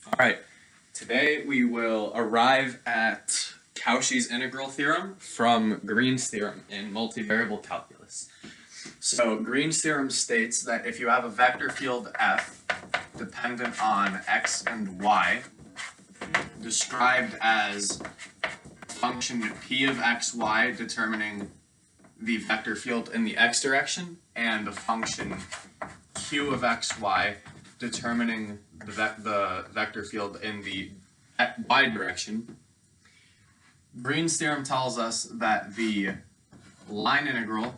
All right, today we will arrive at Cauchy's integral theorem from Green's theorem in multivariable calculus. So Green's theorem states that if you have a vector field f dependent on x and y, described as function p of xy determining the vector field in the x direction, and a function q of xy determining the vector field in the y direction, Green's theorem tells us that the line integral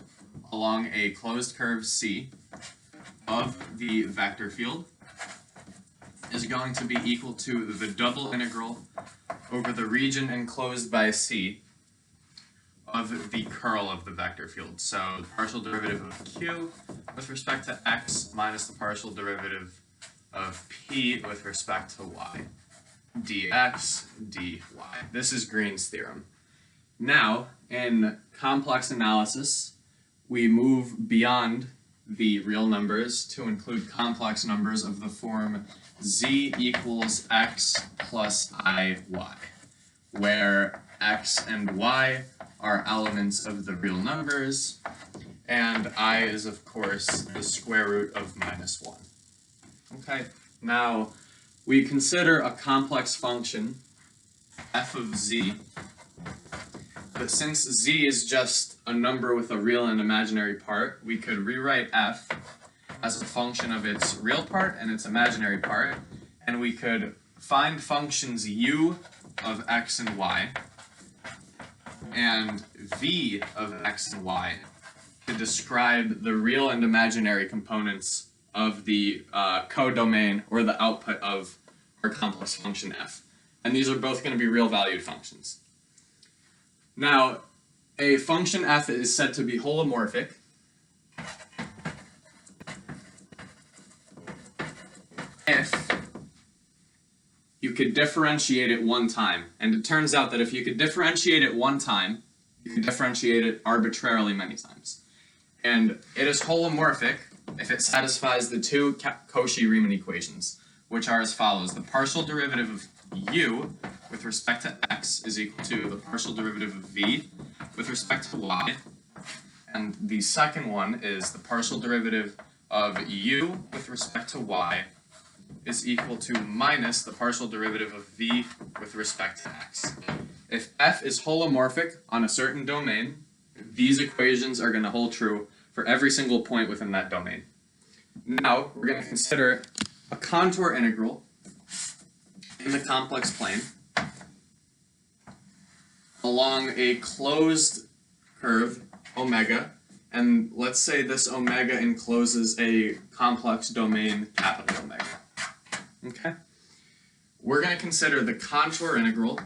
along a closed curve C of the vector field is going to be equal to the double integral over the region enclosed by C of the curl of the vector field. So the partial derivative of q with respect to x minus the partial derivative of p with respect to y, dx dy. This is Green's theorem. Now, in complex analysis, we move beyond the real numbers to include complex numbers of the form z equals x plus iy, where x and y are elements of the real numbers, and I is, of course, the square root of -1. Okay, now we consider a complex function, f of z, but since z is just a number with a real and imaginary part, we could rewrite f as a function of its real part and its imaginary part, and we could find functions u of x and y and v of x and y to describe the real and imaginary components of the codomain or the output of our complex function f. And these are both going to be real valued functions. Now, a function f is said to be holomorphic if you could differentiate it one time. And it turns out that if you could differentiate it one time, you could differentiate it arbitrarily many times. And it is holomorphic if it satisfies the two Cauchy-Riemann equations, which are as follows. The partial derivative of u with respect to x is equal to the partial derivative of v with respect to y. And the second one is the partial derivative of u with respect to y is equal to minus the partial derivative of v with respect to x. If f is holomorphic on a certain domain, these equations are going to hold true for every single point within that domain. Now, we're going to consider a contour integral in the complex plane along a closed curve, omega, and let's say this omega encloses a complex domain, capital Omega. Okay? We're going to consider the contour integral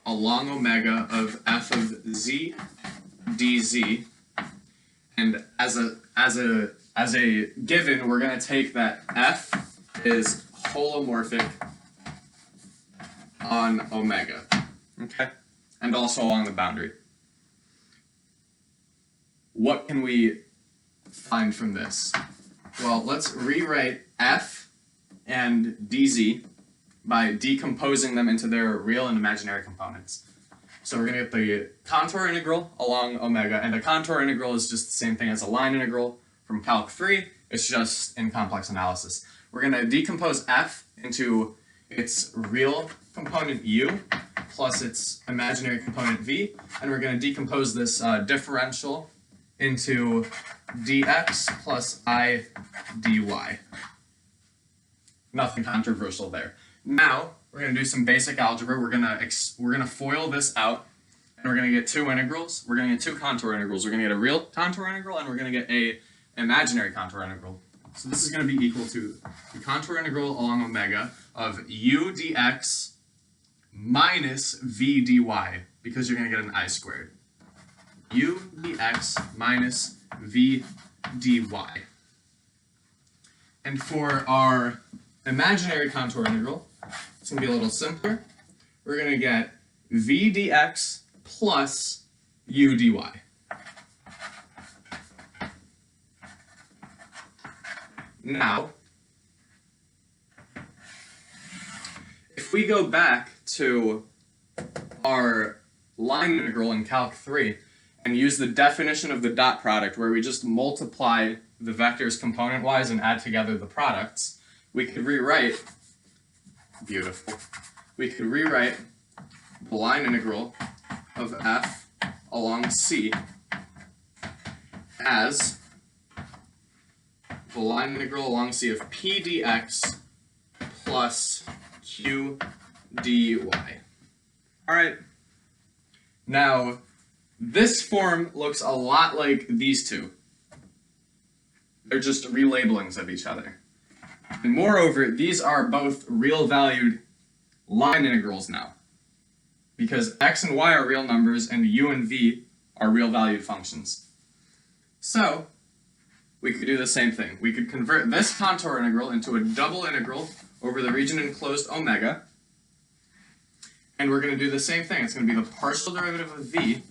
along omega of f of z dz, and as a given, we're going to take that f is holomorphic on omega, okay, and also along the boundary. What can we find from this? Well, let's rewrite f and dz by decomposing them into their real and imaginary components. So we're going to get the contour integral along omega, and a contour integral is just the same thing as a line integral from Calc 3, it's just in complex analysis. We're going to decompose f into its real component u plus its imaginary component v, and we're going to decompose this differential into dx plus I dy. Nothing controversial there. Now, we're going to do some basic algebra. We're going to FOIL this out, and we're going to get two integrals. We're going to get two contour integrals. We're going to get a real contour integral, and we're going to get a imaginary contour integral. So this is going to be equal to the contour integral along omega of u dx minus v dy, because you're going to get an I squared. U dx minus v dy. And for our imaginary contour integral, it's going to be a little simpler. We're going to get v dx plus u dy. Now, if we go back to our line integral in Calc 3 and use the definition of the dot product where we just multiply the vectors component-wise and add together the products, we could rewrite, beautiful, we could rewrite the line integral of f along C as the line integral along C of p dx plus q dy. Alright, now this form looks a lot like these two. They're just relabelings of each other. And moreover, these are both real valued line integrals now, because x and y are real numbers and u and v are real valued functions. So we could do the same thing. We could convert this contour integral into a double integral over the region enclosed omega, and we're going to do the same thing. It's going to be the partial derivative of v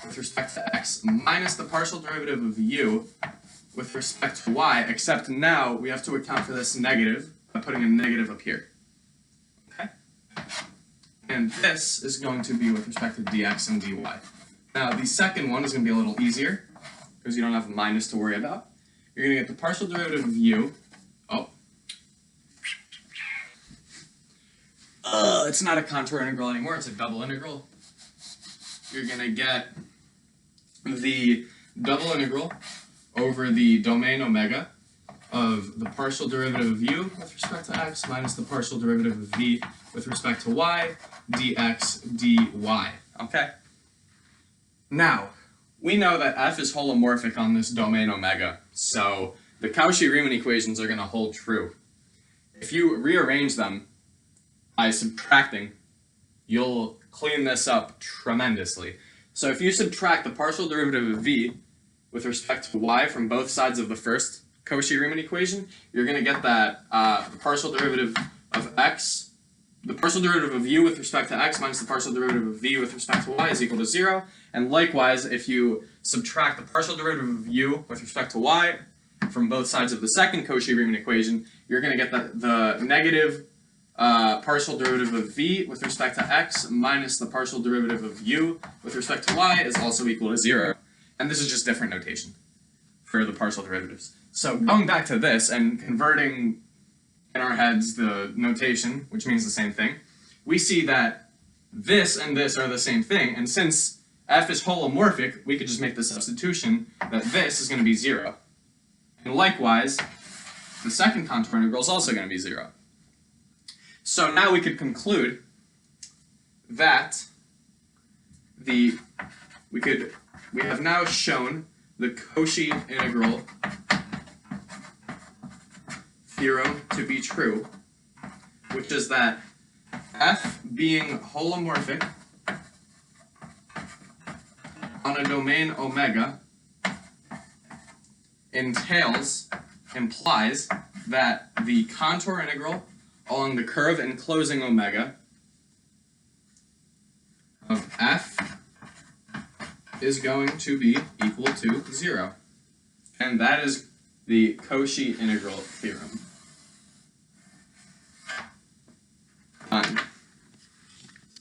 with respect to x minus the partial derivative of u with respect to y, except now we have to account for this negative by putting a negative up here. Okay? And this is going to be with respect to dx and dy. Now, the second one is going to be a little easier, because you don't have a minus to worry about. You're going to get the partial derivative of u. It's not a contour integral anymore, it's a double integral. You're going to get the double integral over the domain omega of the partial derivative of u with respect to x minus the partial derivative of v with respect to y, dx, dy. Okay? Now, we know that f is holomorphic on this domain omega, so the Cauchy-Riemann equations are going to hold true. If you rearrange them by subtracting, you'll clean this up tremendously. So if you subtract the partial derivative of v with respect to y from both sides of the first Cauchy-Riemann equation, you're going to get that the partial derivative of x, the partial derivative of u with respect to x minus the partial derivative of v with respect to y is equal to 0. And likewise, if you subtract the partial derivative of u with respect to y from both sides of the second Cauchy-Riemann equation, you're going to get the negative partial derivative of v with respect to x minus the partial derivative of u with respect to y is also equal to 0. And this is just different notation for the partial derivatives. So going back to this and converting in our heads the notation, which means the same thing, we see that this and this are the same thing, and since f is holomorphic, we could just make the substitution that this is going to be 0. And likewise, the second contour integral is also going to be 0. So now we could conclude that we have now shown the Cauchy integral theorem to be true, which is that f being holomorphic on a domain omega implies that the contour integral along the curve enclosing omega of f is going to be equal to 0. And that is the Cauchy integral theorem.